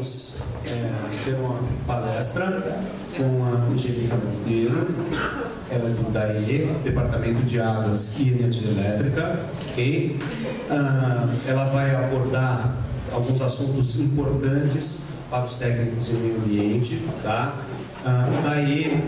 vamos ter uma palestra com a Angelica Monteiro, ela é do DAE, Departamento de Águas e Energia Elétrica, e ela vai abordar alguns assuntos importantes para os técnicos em meio ambiente, tá? O DAE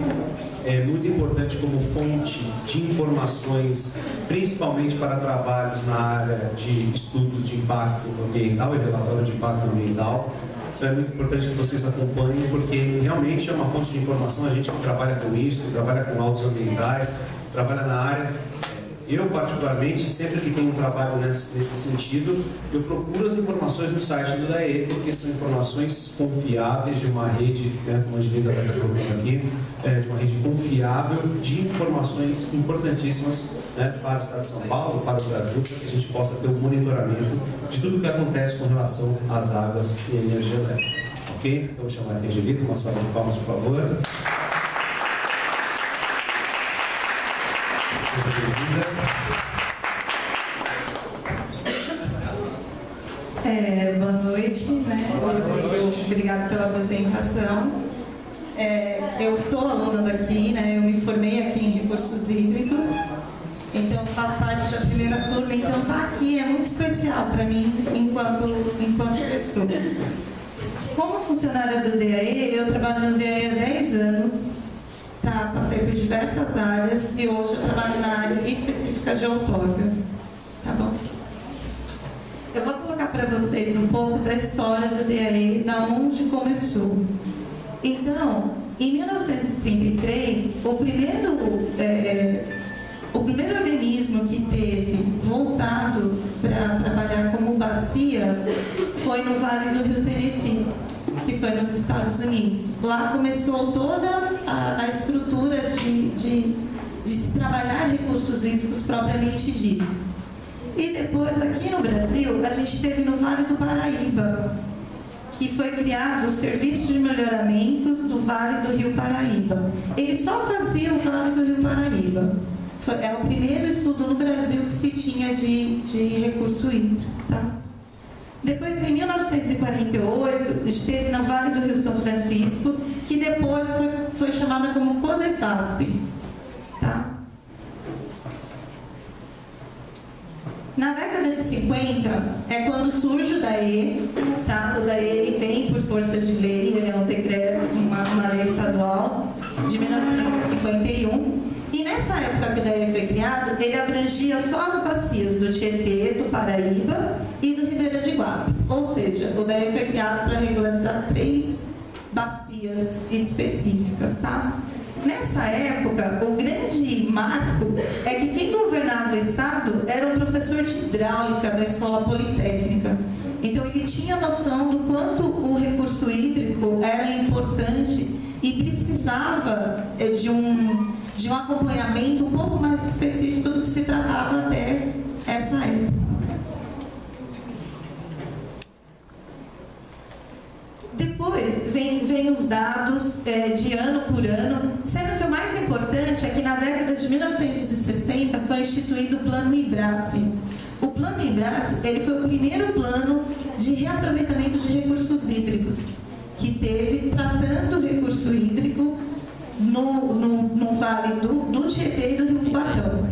é muito importante como fonte de informações, principalmente para trabalhos na área de estudos de impacto ambiental e relatório de impacto ambiental. Então é muito importante que vocês acompanhem, porque realmente é uma fonte de informação. A gente que trabalha com isso, que trabalha com autos ambientais, trabalha na área. Eu, particularmente, sempre que tenho um trabalho nesse sentido, eu procuro as informações no site do DAE, porque são informações confiáveis de uma rede, né, como a Angelica está colocando aqui, de uma rede confiável de informações importantíssimas, né, para o Estado de São Paulo, para o Brasil, para que a gente possa ter um monitoramento de tudo o que acontece com relação às águas e à energia elétrica. Ok? Então, vou chamar aqui a Angelica, uma salva de palmas, por favor. Boa noite, né? Obrigada pela apresentação. Eu sou aluna daqui, né? Eu me formei aqui em Recursos Hídricos, então faço parte da primeira turma, então estar aqui é muito especial para mim enquanto pessoa. Como funcionária do DAE, eu trabalho no DAE há 10 anos. Tá, passei por diversas áreas e hoje eu trabalho na área específica de outorga. Tá bom? Eu vou colocar para vocês um pouco da história do DAE, da onde começou. Então, em 1933, o primeiro organismo que teve voltado para trabalhar como bacia foi no Vale do Rio Tennessee, que foi nos Estados Unidos. Lá começou toda a estrutura de se trabalhar recursos hídricos propriamente dito. E depois, aqui no Brasil, a gente teve no Vale do Paraíba, que foi criado o Serviço de Melhoramentos do Vale do Rio Paraíba. Ele só fazia o Vale do Rio Paraíba. É o primeiro estudo no Brasil que se tinha de recurso hídrico. Tá? Depois, em 1948, esteve no Vale do Rio São Francisco, que depois foi chamada como Codefasp. Tá? Na década de 50, é quando surge o DAE. Tá? O DAE ele vem por força de lei, ele é um decreto, uma lei estadual de 1951. E nessa época que o DAE foi criado, ele abrangia só as bacias do Tietê, do Paraíba e do Ribeira de Guape. Ou seja, o DAE foi criado para regularizar 3 bacias específicas. Tá? Nessa época, o grande marco é que quem governava o Estado era um professor de hidráulica da Escola Politécnica. Então, ele tinha noção do quanto o recurso hídrico era importante e precisava de um acompanhamento um pouco mais específico do que se tratava até essa época. Depois vem os dados de ano por ano, sendo que o mais importante é que na década de 1960 foi instituído o Plano IBRACE. O Plano IBRACE ele foi o primeiro plano de reaproveitamento de recursos hídricos que teve tratando o recurso hídrico no vale do Tietê e do Rio Cubatão.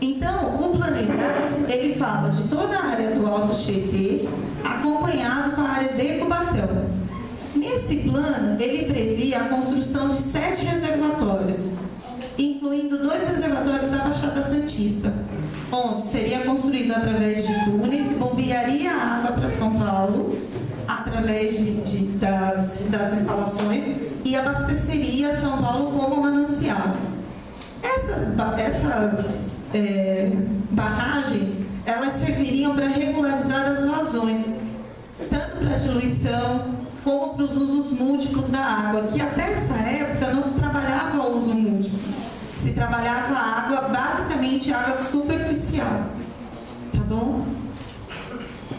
Então, o Plano IBRACE ele fala de toda a área do Alto Tietê, acompanhado com a área de Cubatão. Nesse plano, ele previa a construção de 7 reservatórios, incluindo 2 reservatórios da Baixada Santista, onde seria construído através de túneis, bombearia a água para São Paulo, através das instalações, e abasteceria São Paulo como manancial. Essas barragens, elas serviriam para regularizar as vazões, tanto para a diluição, como para os usos múltiplos da água, que até essa época não se trabalhava o uso múltiplo. Se trabalhava a água, basicamente água superficial. Tá bom?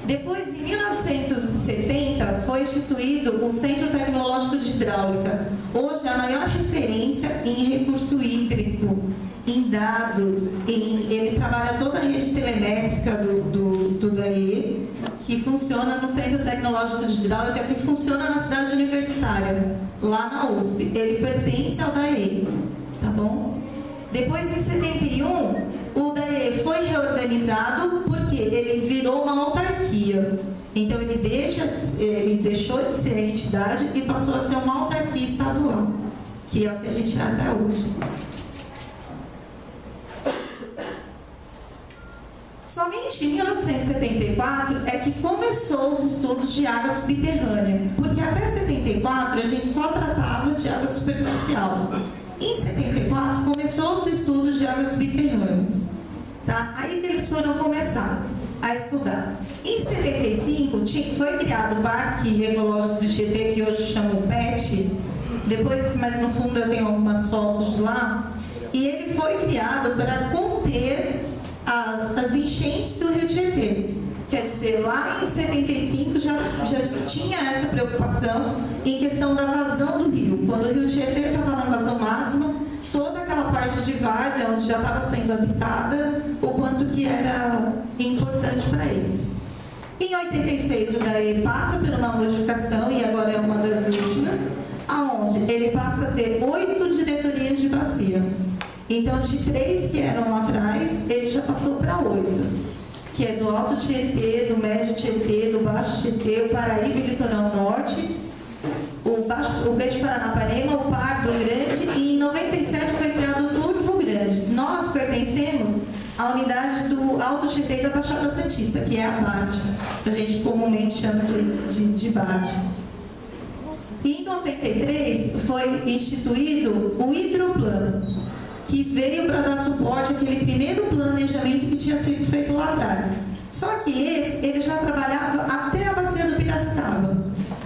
Depois, em 1970, foi instituído o Centro Tecnológico de Hidráulica. Hoje, a maior referência em recurso hídrico, em dados, ele trabalha toda a rede telemétrica do DAE, que funciona no Centro Tecnológico de Hidráulica, que funciona na cidade universitária, lá na USP. Ele pertence ao DAE, tá bom? Depois, em 71, o DAE foi reorganizado porque ele virou uma autarquia. Então, ele deixou de ser entidade e passou a ser uma autarquia estadual, que é o que a gente é até hoje. Somente em 1974 é que começou os estudos de água subterrânea, porque até 74 a gente só tratava de água superficial. Em 74 começou os estudos de águas subterrâneas, tá? Aí eles foram começar a estudar. Em 75 foi criado o Parque Ecológico do Tietê, que hoje chama o PET. Depois, mas no fundo eu tenho algumas fotos de lá. E ele foi criado para conter as enchentes do Rio Tietê. Quer dizer, lá em 75 já tinha essa preocupação em questão da vazão do rio. Quando o Rio Tietê estava na vazão máxima, toda aquela parte de várzea, onde já estava sendo habitada, o quanto que era importante para isso. Em 86, o DAE passa por uma modificação, e agora é uma das últimas, aonde ele passa a ter 8 diretorias de bacia. Então, de 3 que eram lá atrás, ele já passou para 8, que é do Alto Tietê, do Médio Tietê, do Baixo Tietê, o Paraíba e Litoral Norte, o Beijo Paranapanema, o Pardo Grande, e em 97 foi criado o Turvo Grande. Nós pertencemos à unidade do Alto Tietê e da Baixada Santista, que é a BAT, que a gente comumente chama de BAT. E em 93 foi instituído o Hidroplano, que veio para dar suporte àquele primeiro planejamento que tinha sido feito lá atrás. Só que ele já trabalhava até a bacia do Piracicaba.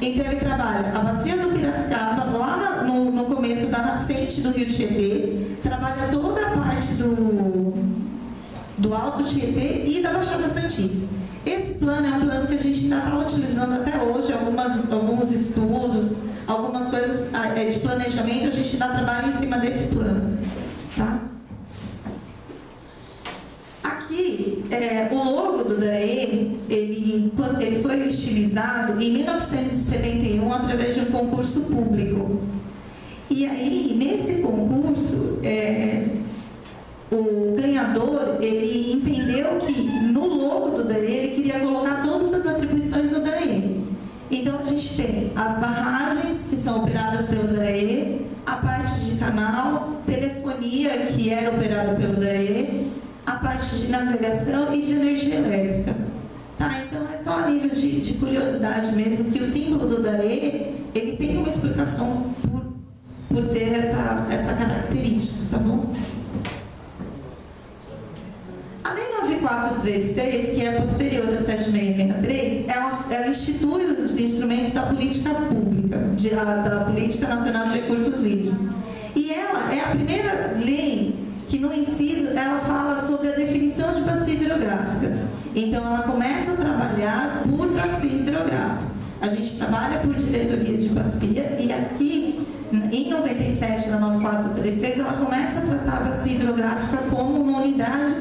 Então ele trabalha a bacia do Piracicaba, lá no começo da nascente do Rio Tietê, trabalha toda a parte do Alto Tietê e da Baixada Santista. Esse plano é um plano que a gente ainda está utilizando até hoje, alguns estudos, algumas coisas de planejamento, a gente ainda trabalha em cima desse plano. Tá? Aqui, o logo do DAE, ele foi estilizado em 1971 através de um concurso público. E aí, nesse concurso, o ganhador, ele entendeu que no logo do DAE, ele queria colocar todas as atribuições do DAE. Então, a gente tem as barragens, que são operadas pelo DAE, a parte de canal, telefonia, que era operada pelo DAE, a parte de navegação e de energia elétrica. Tá? Então, é só a nível de curiosidade mesmo, que o símbolo do DAE, ele tem uma explicação por ter essa característica, tá bom? A Lei 9433, que é posterior da 7663, ela institui os instrumentos da política pública, da Política Nacional de Recursos Hídricos. E ela é a primeira lei que, no inciso, ela fala sobre a definição de bacia hidrográfica. Então, ela começa a trabalhar por bacia hidrográfica. A gente trabalha por diretoria de bacia, e aqui, em 97, na 9433, ela começa a tratar a bacia hidrográfica como uma unidade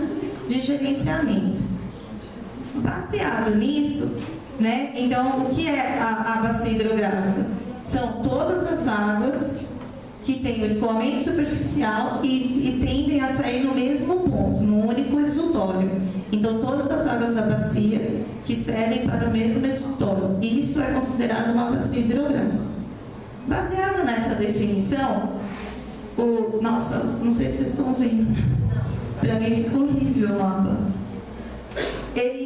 de gerenciamento. Baseado nisso, né, então, o que é a bacia hidrográfica? São todas as águas que têm o escoamento superficial e tendem a sair no mesmo ponto, num único exutório. Então, todas as águas da bacia que cedem para o mesmo exutório. Isso é considerado uma bacia hidrográfica. Baseado nessa definição, nossa, não sei se vocês estão vendo. Para mim fica horrível o mapa.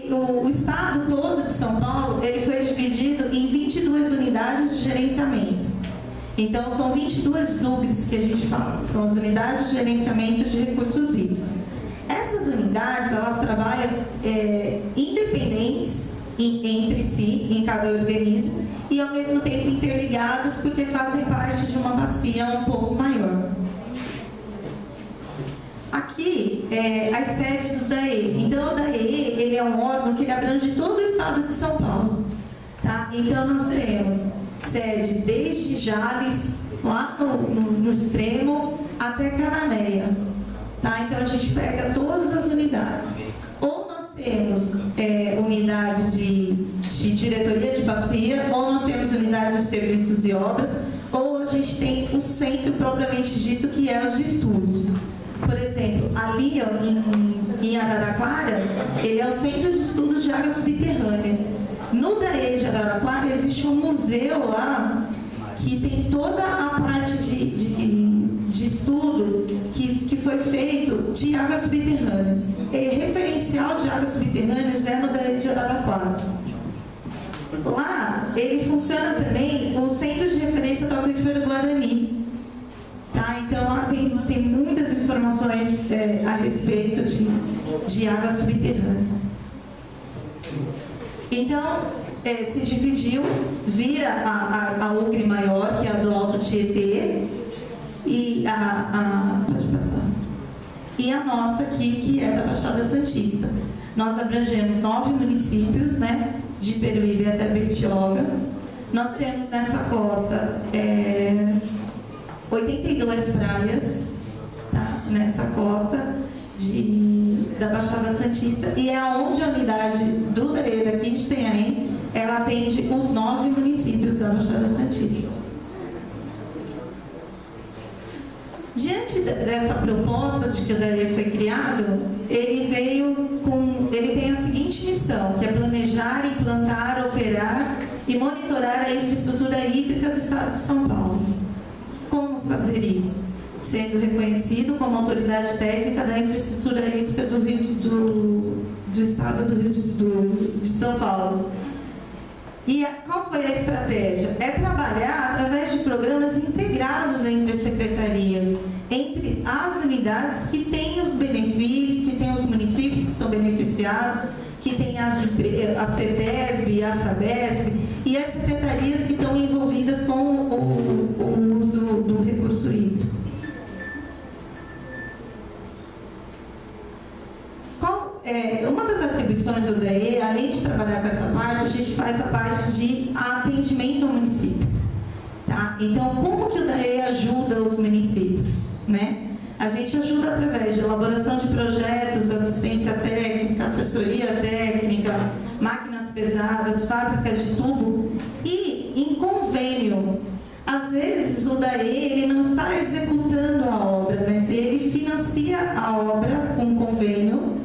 O estado todo de São Paulo, ele foi dividido em 22 unidades de gerenciamento. Então, são 22 UGRs que a gente fala, são as unidades de gerenciamento de recursos hídricos. Essas unidades, elas trabalham independentes entre si, em cada organismo, e ao mesmo tempo interligadas, porque fazem parte de uma bacia um pouco maior. Aqui, as sedes do DAE. Então, o DAE, ele é um órgão que ele abrange todo o estado de São Paulo. Tá? Então, nós temos sede desde Jales, lá no extremo, até Cananéia. Tá? Então, a gente pega todas as unidades. Ou nós temos unidade de de diretoria de bacia, ou nós temos unidade de serviços e obras, ou a gente tem o centro propriamente dito, que é os de estudos. Por exemplo, ali ó, em Araraquara, ele é o Centro de Estudos de Águas Subterrâneas. No DAE de Araraquara existe um museu lá que tem toda a parte de estudo que foi feito de águas subterrâneas. E referencial de águas subterrâneas é no DAE de Araraquara. Lá, ele funciona também o Centro de Referência do Aquífero Guarani. Tá? Então, lá tem muitas informações a respeito de águas subterrâneas. Então, se dividiu, vira a UGRE maior, que é a do Alto Tietê, e pode passar. E a nossa aqui, que é da Baixada Santista. Nós abrangemos 9 municípios, né? De Peruíbe até Bertioga. Nós temos nessa costa 82 praias, tá? Nessa costa da Baixada Santista, e é onde a unidade do DAE daqui de Itanhaém, ela atende os 9 municípios da Baixada Santista. Diante dessa proposta de que o DAE foi criado, ele tem a seguinte missão, que é planejar, implantar, operar e monitorar a infraestrutura hídrica do Estado de São Paulo. Como fazer isso? Sendo reconhecido como autoridade técnica da infraestrutura hídrica do Estado do Rio de São Paulo. E qual foi a estratégia? É trabalhar através de programas integrados entre as secretarias, entre as unidades que têm os benefícios, que têm os municípios que são beneficiados, que tem a CETESB, a SABESB e as secretarias que estão envolvidas com o uso do recurso hídrico. Uma das atribuições do DAE, além de trabalhar com essa parte, a gente faz a parte de atendimento ao município. Tá? Então, como que o DAE ajuda os municípios? Né? A gente ajuda através de elaboração de projetos, assistência técnica, assessoria técnica, máquinas pesadas, fábricas de tubo e em convênio. Às vezes o DAE ele não está executando a obra, mas ele financia a obra com convênio,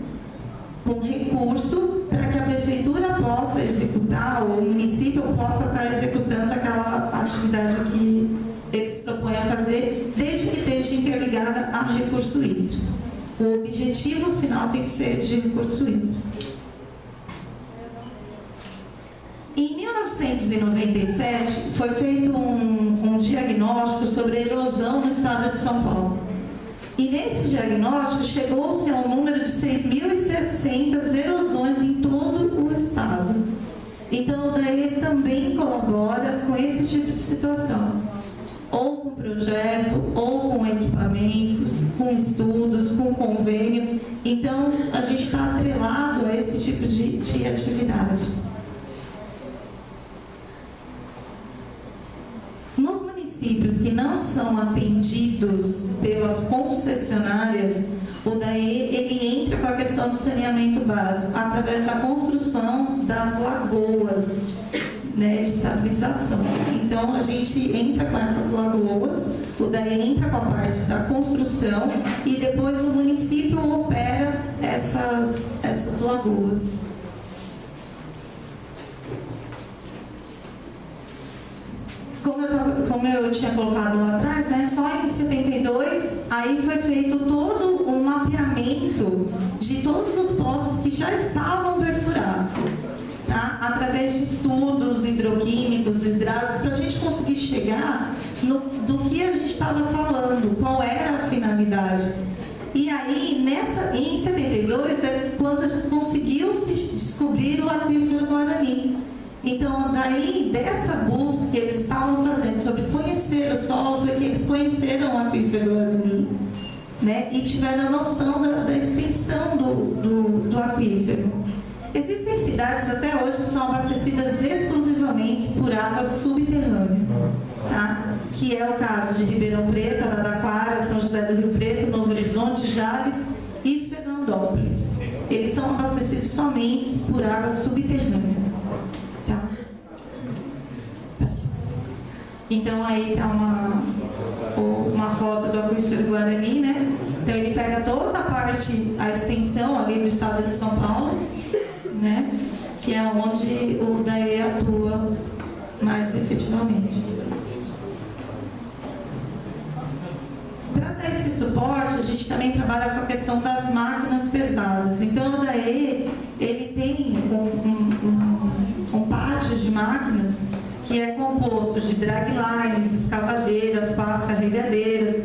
com recurso, para que a prefeitura possa executar, ou o município possa estar executando aquela atividade que ele se propõe a fazer, desde que esteja interligada a recurso hídrico. O objetivo final tem que ser de recurso hídrico. Em 1997, foi feito um diagnóstico sobre a erosão no estado de São Paulo. E nesse diagnóstico chegou-se a um número de 6.700 erosões em todo o estado. Então, o DAE também colabora com esse tipo de situação. Ou com projeto, ou com equipamentos, com estudos, com convênio. Então, a gente está atrelado a esse tipo de atividade. Nos municípios que não são atendidos pelas concessionárias, o DAE ele entra com a questão do saneamento básico, através da construção das lagoas, né, de estabilização. Então, a gente entra com essas lagoas, o DAE entra com a parte da construção e depois o município opera essas lagoas. Como eu tinha colocado lá atrás, né, só em 72, aí foi feito todo um mapeamento de todos os poços que já estavam perfurados, tá? Através de estudos hidroquímicos, hidráulicos, para a gente conseguir chegar do que a gente estava falando, qual era a finalidade. E aí, em 72, é quando a gente conseguiu descobrir o aquífero Guarani. Então, daí, dessa busca que eles estavam fazendo sobre conhecer o solo, foi que eles conheceram o aquífero Guarani, né? E tiveram noção da extensão do aquífero. Existem cidades até hoje que são abastecidas exclusivamente por água subterrânea, tá? Que é o caso de Ribeirão Preto, Araraquara, São José do Rio Preto, Novo Horizonte, Jales e Fernandópolis. Eles são abastecidos somente por água subterrânea. Tá? Então aí está uma foto do aquífero Guarani, né? Então ele pega toda a parte, a extensão ali do estado de São Paulo, né? Que é onde o DAE atua mais efetivamente. Para dar esse suporte, a gente também trabalha com a questão das máquinas pesadas. Então o DAE, ele tem um pátio de máquinas que é composto de draglines, escavadeiras, pás carregadeiras,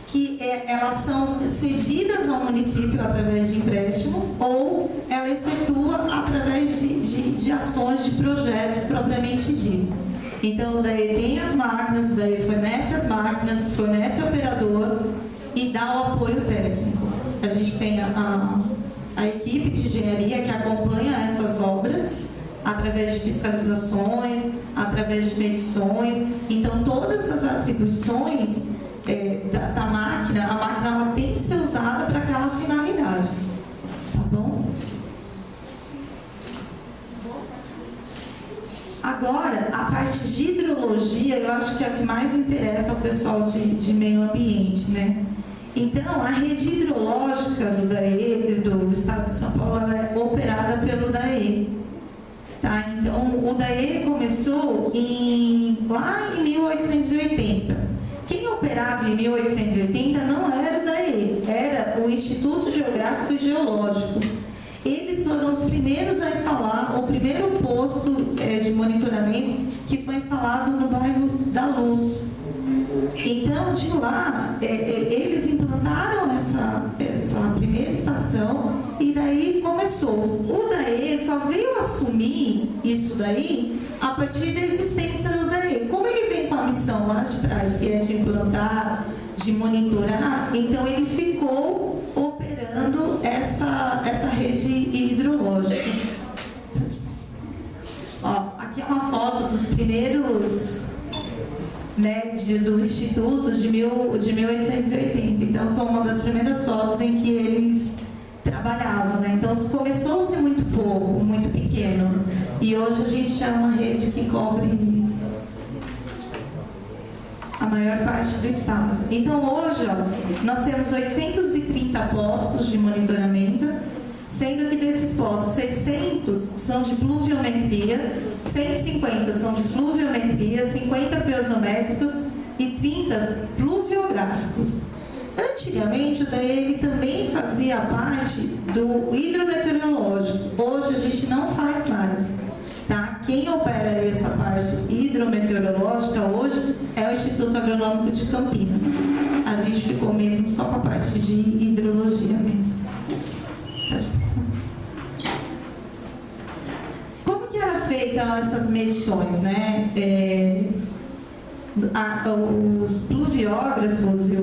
que elas são cedidas ao município através de empréstimo ou ela efetua através de ações de projetos propriamente dito. Então, o DAE tem as máquinas, o DAE fornece as máquinas, fornece o operador e dá o apoio técnico. A gente tem a equipe de engenharia que acompanha essas obras através de fiscalizações, através de medições. Então, todas as atribuições da máquina, a máquina ela tem que ser usada para aquela finalidade, tá bom? Agora, a parte de hidrologia, eu acho que é o que mais interessa ao pessoal de meio ambiente, né? Então, a rede hidrológica do DAE, do estado de São Paulo, ela é operada pelo DAE. Tá? Então, o DAE começou lá em 1880. Quem operava em 1880 não era o DAE, era o Instituto Geográfico e Geológico. Eles foram os primeiros a instalar o primeiro posto de monitoramento que foi instalado no bairro da Luz. Então, de lá, eles implantaram essa primeira estação e daí começou. O DAE só veio assumir isso daí a partir da existência do DAE. Como ele vem com a missão lá de trás, que é de implantar, de monitorar, então ele ficou operando essa rede hidrológica. Ó, aqui é uma foto dos primeiros, né, do Instituto de 1880. Então, são uma das primeiras fotos em que eles trabalhavam, né? Então, começou-se muito pouco, muito pequeno. E hoje a gente é uma rede que cobre a maior parte do estado. Então, hoje, ó, nós temos 830 postos de monitoramento, sendo que desses postos, 600 são de pluviometria, 150 são de fluviometria, 50 piezométricos e 30 pluviográficos. Antigamente, o DAE ele também fazia parte do hidrometeorológico. Hoje a gente não faz mais. Tá? Quem opera essa parte hidrometeorológica hoje é o Instituto Agronômico de Campinas. A gente ficou mesmo só com a parte de hidrologia mesmo. Como que era feita essas medições, né? Os pluviógrafos e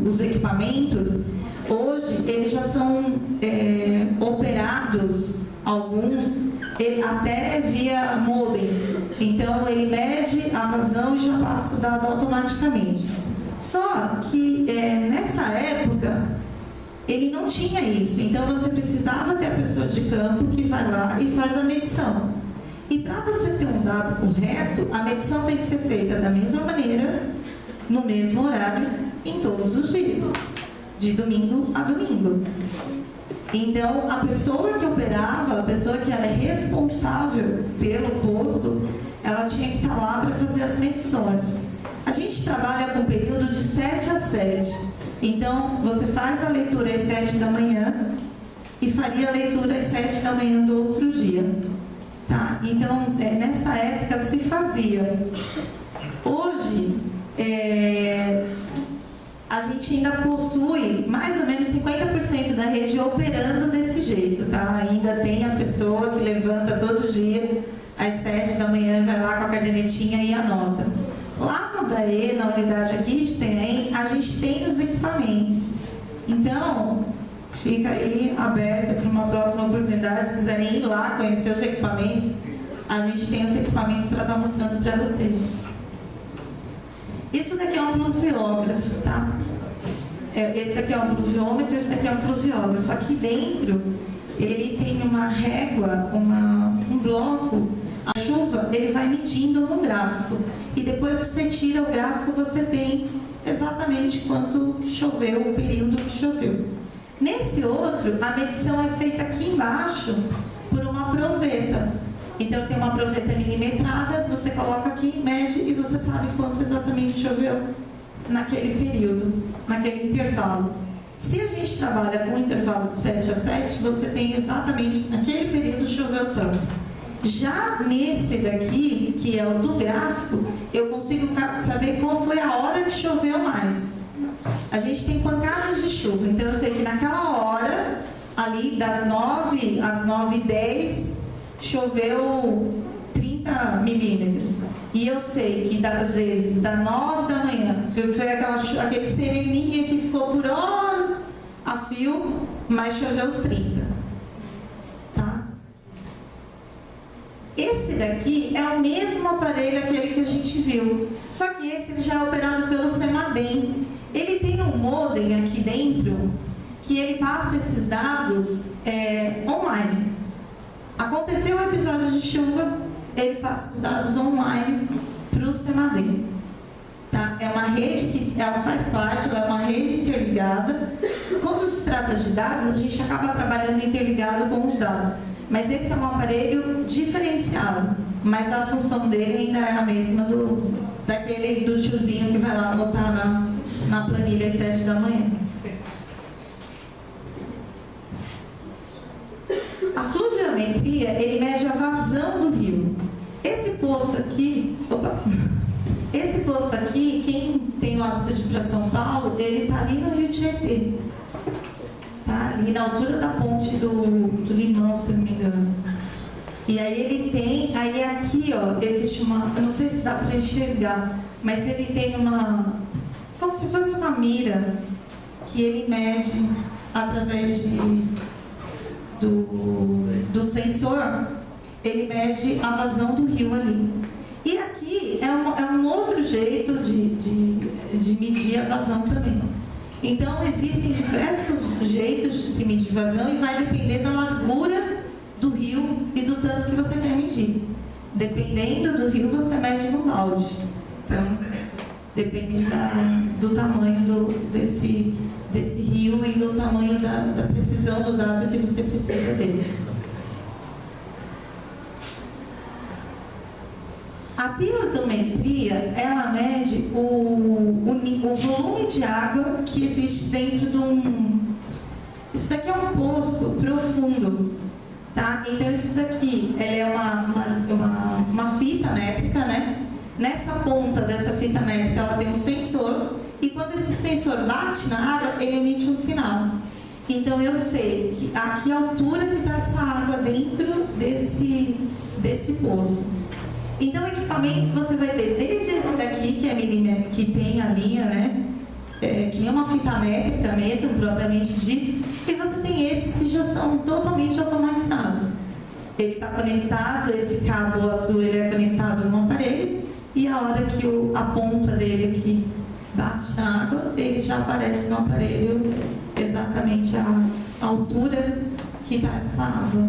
os equipamentos, hoje, eles já são operados, alguns, até via modem. Então, ele mede a vazão e já passa o dado automaticamente. Só que, nessa época, ele não tinha isso. Então, você precisava ter a pessoa de campo que vai lá e faz a medição. E para você ter um dado correto, a medição tem que ser feita da mesma maneira, no mesmo horário, em todos os dias, de domingo a domingo. Então, a pessoa que operava, a pessoa que era responsável pelo posto, ela tinha que estar lá para fazer as medições. A gente trabalha com período de 7 às 7. Então, você faz a leitura às 7 da manhã e faria a leitura às 7 da manhã do outro dia. Tá? Então, nessa época se fazia. Hoje, a gente ainda possui mais ou menos 50% da rede operando desse jeito, tá? Ainda tem a pessoa que levanta todo dia às 7 da manhã, vai lá com a cadernetinha e anota. Lá no DAE, na unidade aqui de TEM, a gente tem os equipamentos. Então, fica aí aberto para uma próxima oportunidade. Se quiserem ir lá conhecer os equipamentos, a gente tem os equipamentos para estar mostrando para vocês. Isso daqui é um pluviógrafo, tá? Esse daqui é um pluviômetro, esse daqui é um pluviógrafo. Aqui dentro, ele tem uma régua, um bloco a chuva, ele vai medindo no gráfico. E depois você tira o gráfico, você tem exatamente quanto choveu, o período que choveu. Nesse outro, a medição é feita aqui embaixo por uma proveta. Então tem uma proveta milimetrada, você coloca aqui, mede e você sabe quanto exatamente choveu naquele período, naquele intervalo. Se a gente trabalha com um intervalo de 7 a 7, você tem exatamente naquele período choveu tanto. Já nesse daqui, que é o do gráfico, eu consigo saber qual foi a hora que choveu mais. A gente tem pancadas de chuva, então eu sei que naquela hora, ali das 9 às 9h10, choveu 30 milímetros. E eu sei que às vezes, das 9 da manhã, foi aquele sereninha que ficou por horas a fio, mas choveu os 30. Tá? Esse daqui é o mesmo aparelho, aquele que a gente viu. Só que esse ele já é operado pelo CEMADEM. Ele tem um modem aqui dentro, que ele passa esses dados online. Aconteceu um episódio de chuva, ele passa os dados online para o CEMADEM. Tá? É uma rede que ela faz parte, ela é uma rede interligada. Quando se trata de dados, a gente acaba trabalhando interligado com os dados. Mas esse é um aparelho diferenciado, mas a função dele ainda é a mesma do tiozinho que vai lá anotar na planilha às 7 da manhã. A fluviometria, ele mede a vazão do rio. Esse posto aqui, quem tem o hábito de ir para São Paulo, ele está ali no Rio Tietê. Tá? Ali na altura da ponte do Limão, se não me engano. E aí ele tem, aí aqui, ó, existe uma, eu não sei se dá para enxergar, mas ele tem uma, como se fosse uma mira, que ele mede através do sensor, ele mede a vazão do rio ali. E aqui é um outro jeito de medir a vazão também. Então, existem diversos jeitos de se medir vazão e vai depender da largura do rio e do tanto que você quer medir. Dependendo do rio, você mede no balde. Então, depende do tamanho desse rio e do tamanho da precisão do dado que você precisa dele. A pirosometria, ela mede o volume de água que existe dentro de um... Isso daqui é um poço profundo, tá? Então, isso daqui é uma fita métrica, né? Nessa ponta dessa fita métrica, ela tem um sensor, e quando esse sensor bate na água, ele emite um sinal. Então, eu sei a que altura que está essa água dentro desse poço. Então, equipamentos você vai ter desde esse daqui, que tem a linha, né? Que nem uma fita métrica mesmo, propriamente dito, e você tem esses que já são totalmente automatizados. Ele está conectado, esse cabo azul ele é conectado no aparelho, e a hora que a ponta dele aqui bate na água, ele já aparece no aparelho exatamente a altura que está essa água.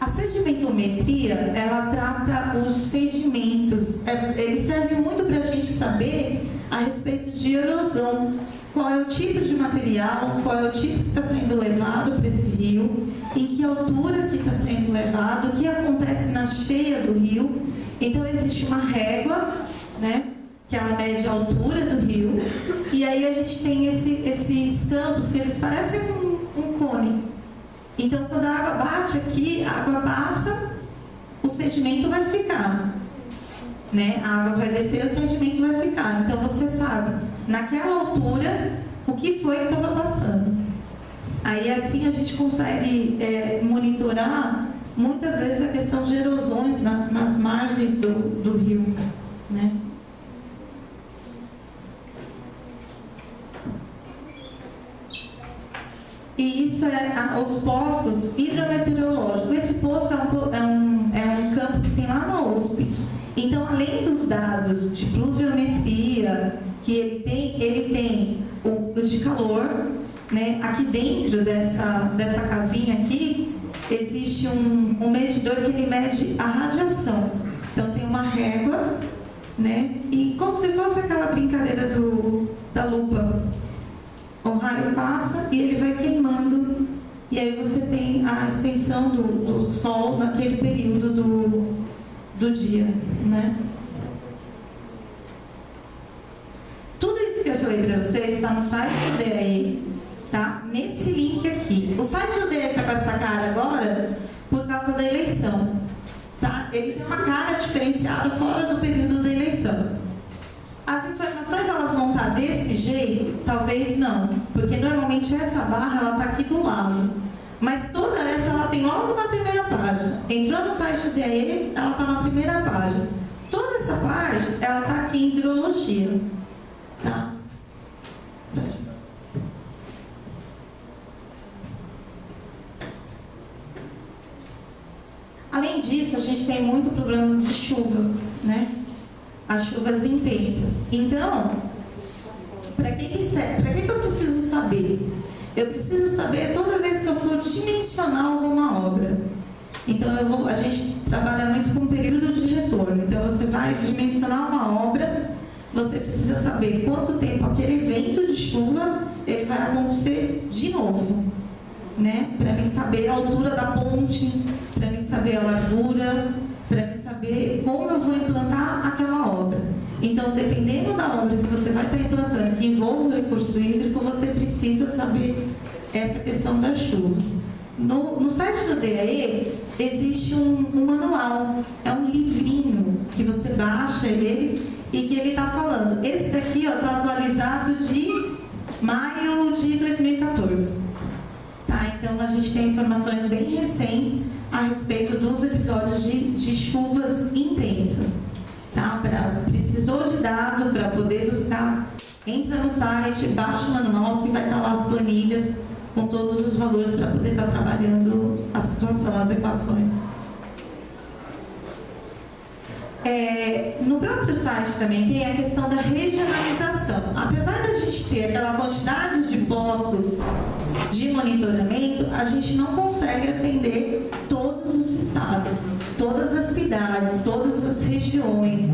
A sedimentometria, ela trata os sedimentos. Ele serve muito para a gente saber a respeito de erosão. Qual é o tipo de material, qual é o tipo que está sendo levado para esse rio, em que altura que está sendo levado, o que acontece na cheia do rio. Então, existe uma régua, né, que ela mede a altura do rio, e aí a gente tem esses campos que eles parecem um cone. Então, quando a água bate aqui, a água passa, o sedimento vai ficar. Né? A água vai descer e o sedimento vai ficar. Então, você sabe, naquela altura, o que foi que estava passando. Aí, assim, a gente consegue monitorar, muitas vezes, a questão de erosões nas margens do rio. Né? E isso os postos hidrometeorológicos. Esse posto é um campo que tem lá na USP. Então, além dos dados de pluviometria que ele tem o de calor, né? Aqui dentro dessa casinha aqui, existe um medidor que ele mede a radiação. Então tem uma régua, né? E como se fosse aquela brincadeira da lupa. O raio passa e ele vai queimando. E aí você tem a extensão do sol naquele período do dia, né? Tudo isso que eu falei para vocês está no site do DAE, tá? Nesse link aqui. O site do DAE está com essa cara agora por causa da eleição, tá? Ele tem uma cara diferenciada fora do período da eleição. As informações elas vão estar desse jeito? Talvez não, porque normalmente essa barra ela está aqui do lado. Mas toda essa ela tem logo na primeira página. Entrou no site do DAE, ela está na primeira página. Toda essa parte ela está aqui em hidrologia, tá? Além disso, a gente tem muito problema de chuva, né? As chuvas intensas. Então, para que eu preciso saber? Eu preciso saber toda vez que eu for dimensionar alguma obra. Então, a gente trabalha muito com período de retorno. Então, você vai dimensionar uma obra, você precisa saber quanto tempo aquele evento de chuva ele vai acontecer de novo, né? Para mim saber a altura da ponte, para mim saber a largura, para mim saber como eu vou implantar aquela obra. Então, dependendo da obra que você vai estar implantando, que envolva o recurso hídrico, você precisa saber essa questão das chuvas. No site do DAE, existe um manual, é um livrinho que você baixa ele e que ele está falando. Esse daqui está atualizado de maio de 2014. Tá? Então, a gente tem informações bem recentes a respeito dos episódios de chuvas intensas. Tá? Precisou de dado para poder buscar, entra no site, baixa o manual que vai estar lá as planilhas com todos os valores para poder estar trabalhando a situação, as equações. No próprio site também tem a questão da regionalização. Apesar da gente ter aquela quantidade de postos de monitoramento, a gente não consegue atender todos os estados, todas as cidades, todas as regiões.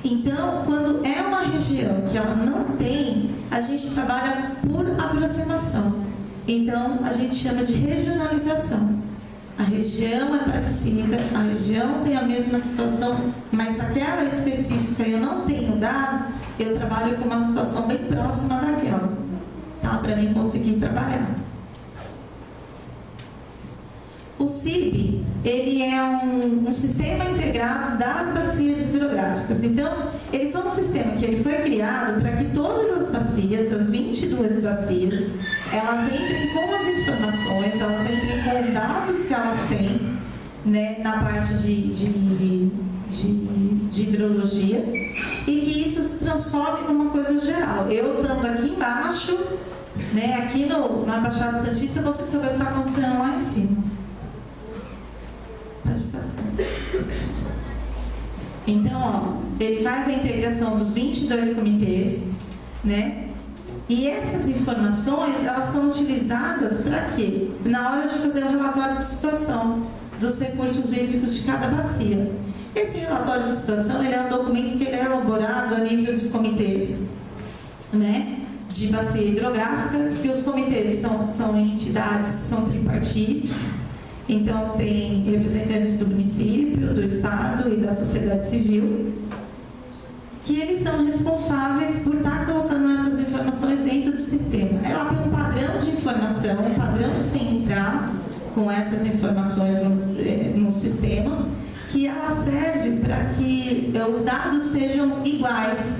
Então, quando é uma região que ela não tem, a gente trabalha por aproximação. Então, a gente chama de regionalização. A região é parecida, a região tem a mesma situação, mas aquela específica eu não tenho dados, eu trabalho com uma situação bem próxima daquela, tá? Para mim conseguir trabalhar. O CIB, ele é um sistema integrado das bacias hidrográficas. Então, ele foi um sistema que ele foi criado para que todas as bacias, as 22 bacias, elas entrem com as informações, elas entrem com os dados que elas têm, né, na parte de hidrologia, e que isso se transforme numa coisa geral. Eu estando aqui embaixo, né, aqui na Baixada Santista, eu consigo saber o que está acontecendo lá em cima. Então, ó, ele faz a integração dos 22 comitês, né? E essas informações, elas são utilizadas para quê? Na hora de fazer o relatório de situação dos recursos hídricos de cada bacia. Esse relatório de situação, ele é um documento que ele é elaborado a nível dos comitês, né? De bacia hidrográfica, que os comitês são entidades que são tripartites. Então, tem representantes do município, do Estado e da sociedade civil, que eles são responsáveis por estar colocando essas informações dentro do sistema. Ela tem um padrão de informação, um padrão de se entrar com essas informações no sistema, que ela serve para que os dados sejam iguais,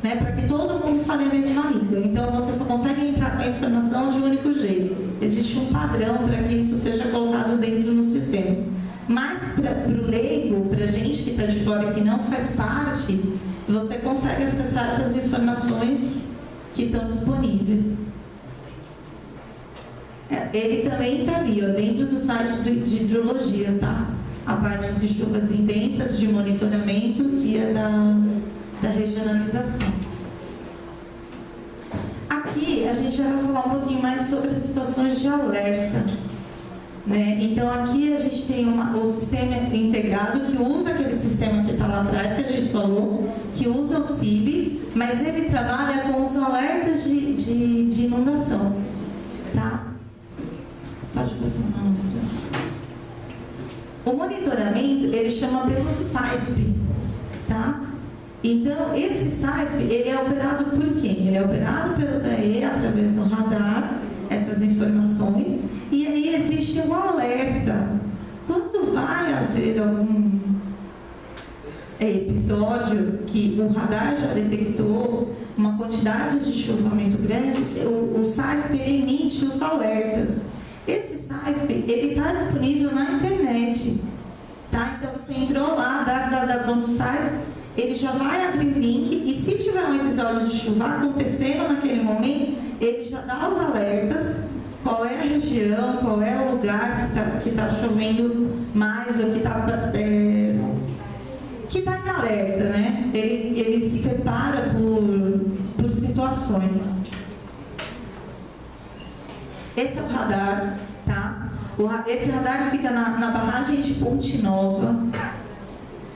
né, para que todo mundo fale a mesma língua. Então, você só consegue entrar com a informação de um único jeito. Existe um padrão para que isso seja colocado dentro do sistema. Mas, para o leigo, para a gente que está de fora, que não faz parte, você consegue acessar essas informações que estão disponíveis. Ele também está ali, ó, dentro do site de hidrologia, tá? A parte de chuvas intensas, de monitoramento e a da regionalização. Aqui a gente gente já vai falar um pouquinho mais sobre as situações de alerta, né? Então aqui a gente tem o sistema integrado, que usa aquele sistema que está lá atrás, que a gente falou, que usa o CIB, mas ele trabalha com os alertas de inundação, tá? Pode passar não. O monitoramento, ele chama pelo SAISP, tá? Então, esse SAISP, ele é operado por quem? Ele é operado pelo DAE através do radar, essas informações, e aí existe um alerta. Quando vai haver algum episódio que o radar já detectou uma quantidade de chuva muito grande, o SAISP emite os alertas. Esse SAISP, ele está disponível na internet, tá? Então, você entrou lá, www.sasp, ele já vai abrir o link, e se tiver um episódio de chuva acontecendo naquele momento, ele já dá os alertas, qual é a região, qual é o lugar que tá chovendo mais, ou que está em alerta, né? Ele se separa por situações. Esse é o radar, tá? Esse radar fica na barragem de Ponte Nova,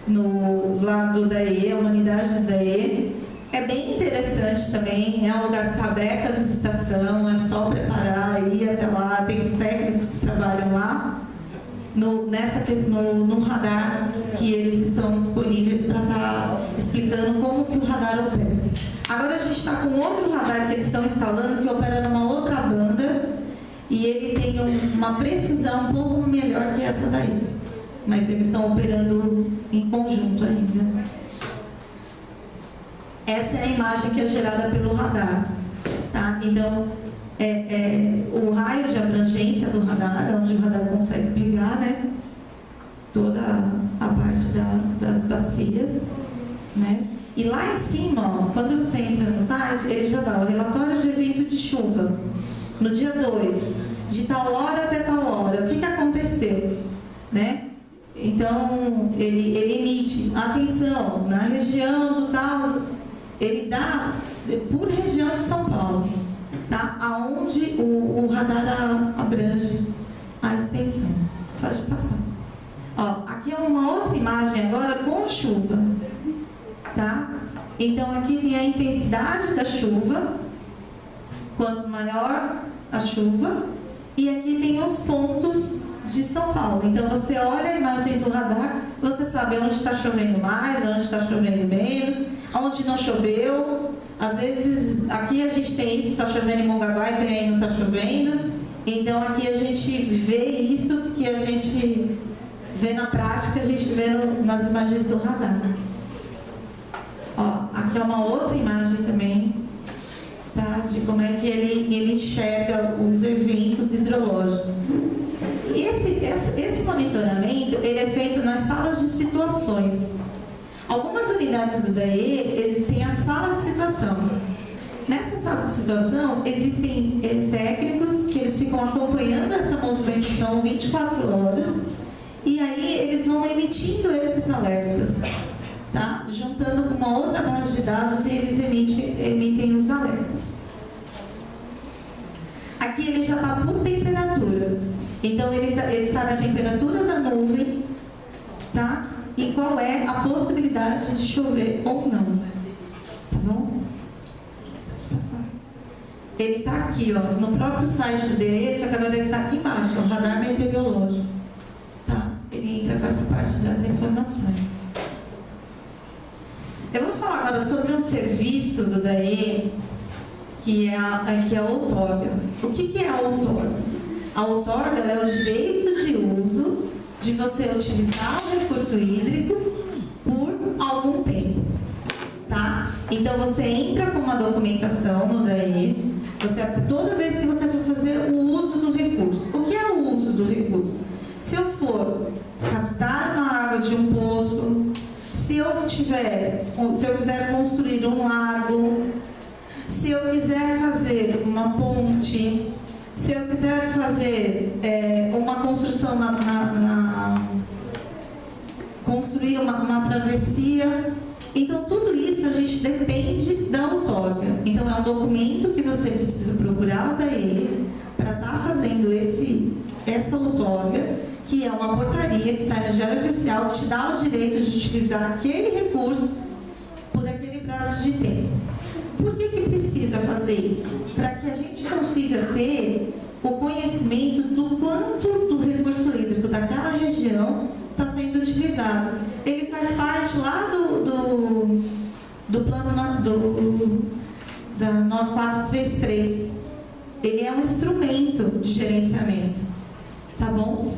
no lado da DAE, a unidade da DAE. É bem interessante também, é um lugar que está aberto à visitação, é só preparar, ir até lá, tem os técnicos que trabalham lá, no radar, que eles estão disponíveis para estar explicando como que o radar opera. Agora a gente está com outro radar que eles estão instalando, que opera numa outra banda, e ele tem uma precisão um pouco melhor que essa daí, mas eles estão operando em conjunto ainda. Essa é a imagem que é gerada pelo radar, tá? Então, o raio de abrangência do radar, onde o radar consegue pegar, né, toda a parte das bacias, né? E lá em cima, ó, quando você entra no site, ele já dá o relatório de evento de chuva. No dia 2, de tal hora até tal hora, o que aconteceu, né? Então, ele emite, atenção, na região do tal, ele dá por região de São Paulo, tá? Aonde o radar abrange a extensão. Pode passar. Ó, aqui é uma outra imagem agora com a chuva, tá? Então, aqui tem a intensidade da chuva, quanto maior a chuva, e aqui tem os pontos de São Paulo. Então, você olha a imagem do radar, você sabe onde está chovendo mais, onde está chovendo menos, onde não choveu. Às vezes, aqui a gente tem isso, está chovendo em Mongaguá e tem aí não está chovendo. Então, aqui a gente vê isso que a gente vê na prática, a gente vê nas imagens do radar. Ó, aqui é uma outra imagem também, tá? De como é que ele enxerga os eventos hidrológicos. Esse monitoramento, ele é feito nas salas de situações. Algumas unidades do DAE têm a sala de situação. Nessa sala de situação, existem técnicos que eles ficam acompanhando essa movimentação 24 horas, e aí eles vão emitindo esses alertas, tá? Juntando com uma outra base de dados, e eles emitem os alertas. Aqui ele já está por temperatura. Então, ele sabe a temperatura da nuvem, tá? E qual é a possibilidade de chover ou não. Tá bom? Ele está aqui, ó, no próprio site do DAE, só que agora ele está aqui embaixo, o radar meteorológico. Tá? Ele entra com essa parte das informações. Eu vou falar agora sobre um serviço do DAE, que é a outorga. O que é a outorga? A outorga é o direito de uso de você utilizar o recurso hídrico por algum tempo, tá? Então, você entra com uma documentação no DAE, toda vez que você for fazer o uso do recurso. O que é o uso do recurso? Se eu for captar uma água de um poço, se eu quiser construir um lago, se eu quiser fazer uma ponte, se eu quiser fazer uma construção construir uma travessia, Então, tudo isso a gente depende da outorga. Então, é um documento que você precisa procurar o DAE para estar fazendo essa outorga, que é uma portaria que sai no Diário Oficial, que te dá o direito de utilizar aquele recurso por aquele prazo de tempo. Por que precisa fazer isso? Para que a gente consiga ter o conhecimento do quanto do recurso hídrico daquela região está sendo utilizado. Ele faz parte lá do plano da 9433. Ele é um instrumento de gerenciamento. Tá bom?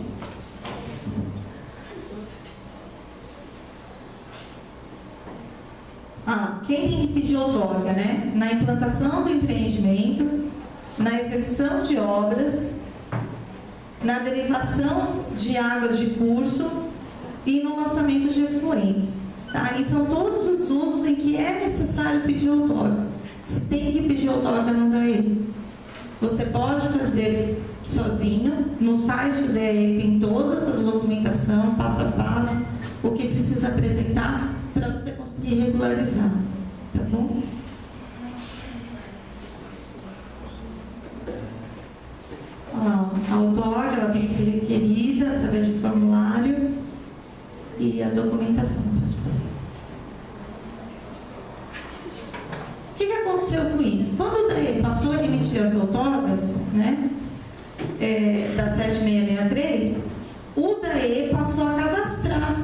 Quem tem que pedir outorga, né? Na implantação do empreendimento, na execução de obras, na derivação de água de curso e no lançamento de efluentes. Tá? E são todos os usos em que é necessário pedir outorga. Você tem que pedir outorga no DAE. Você pode fazer sozinho. No site do DAE tem todas as documentações, passo a passo, o que precisa apresentar para você conseguir regularizar. Tá bom? A outorga ela tem que ser requerida através de formulário e a documentação. Pode passar. O que aconteceu com isso? Quando o DAE passou a emitir as outorgas, né, da 7663, o DAE passou a cadastrar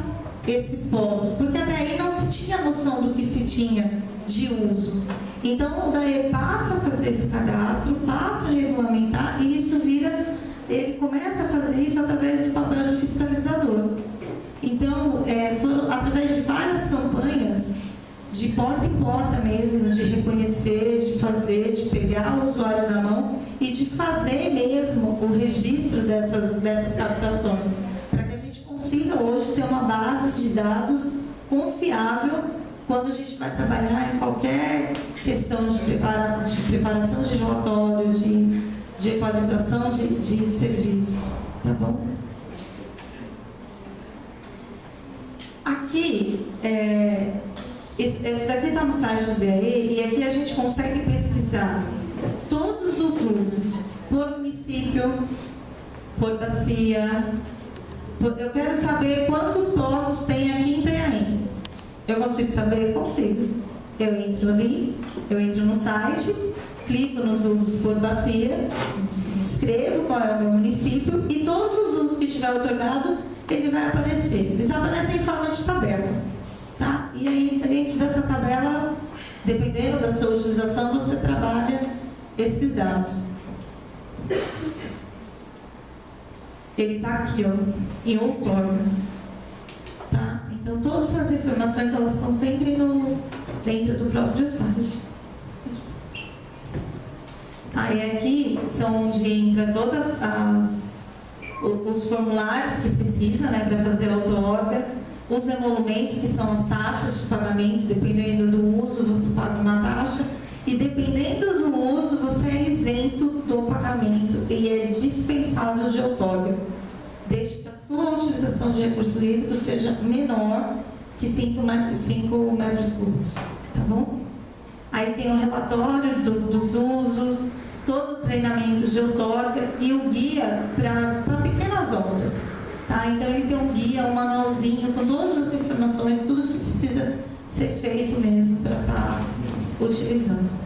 esses postos, porque até aí não se tinha noção do que se tinha de uso. Então, o DAE passa a fazer esse cadastro, passa a regulamentar, e isso vira, ele começa a fazer isso através de papel de fiscalizador. Então, foram através de várias campanhas, de porta em porta mesmo, de reconhecer, de fazer, de pegar o usuário na mão e de fazer mesmo o registro dessas captações, para que a gente consiga hoje ter uma base de dados confiável quando a gente vai trabalhar em qualquer questão de preparação de relatório, de equalização de serviço. Tá bom? Aqui, esse daqui está no site do DAE, e aqui a gente consegue pesquisar todos os usos por município, por bacia. Eu quero saber quantos poços tem aqui em Itanhaém. Eu consigo saber? Consigo. Eu entro ali, eu entro no site, clico nos usos por bacia, escrevo qual é o meu município, e todos os usos que tiver otorgado, ele vai aparecer. Eles aparecem em forma de tabela. Tá? E aí, dentro dessa tabela, dependendo da sua utilização, você trabalha esses dados. Ele está aqui, ó, em outorga. Tá? Então, todas essas informações, elas estão sempre dentro do próprio site. Aí aqui são onde entra todas os formulários que precisa, né, para fazer a outorga, os emolumentos, que são as taxas de pagamento. Dependendo do uso, você paga uma taxa, e dependendo do uso, você é isento do pagamento e é dispensado de outorga, desde que a sua utilização de recurso hídrico seja menor que 5 metros cúbicos. Tá bom? Aí tem o relatório dos usos, todo o treinamento de outorga e o guia para pequenas obras. Tá? Então, ele tem um guia, um manualzinho com todas as informações, tudo que precisa ser feito mesmo para estar utilizando.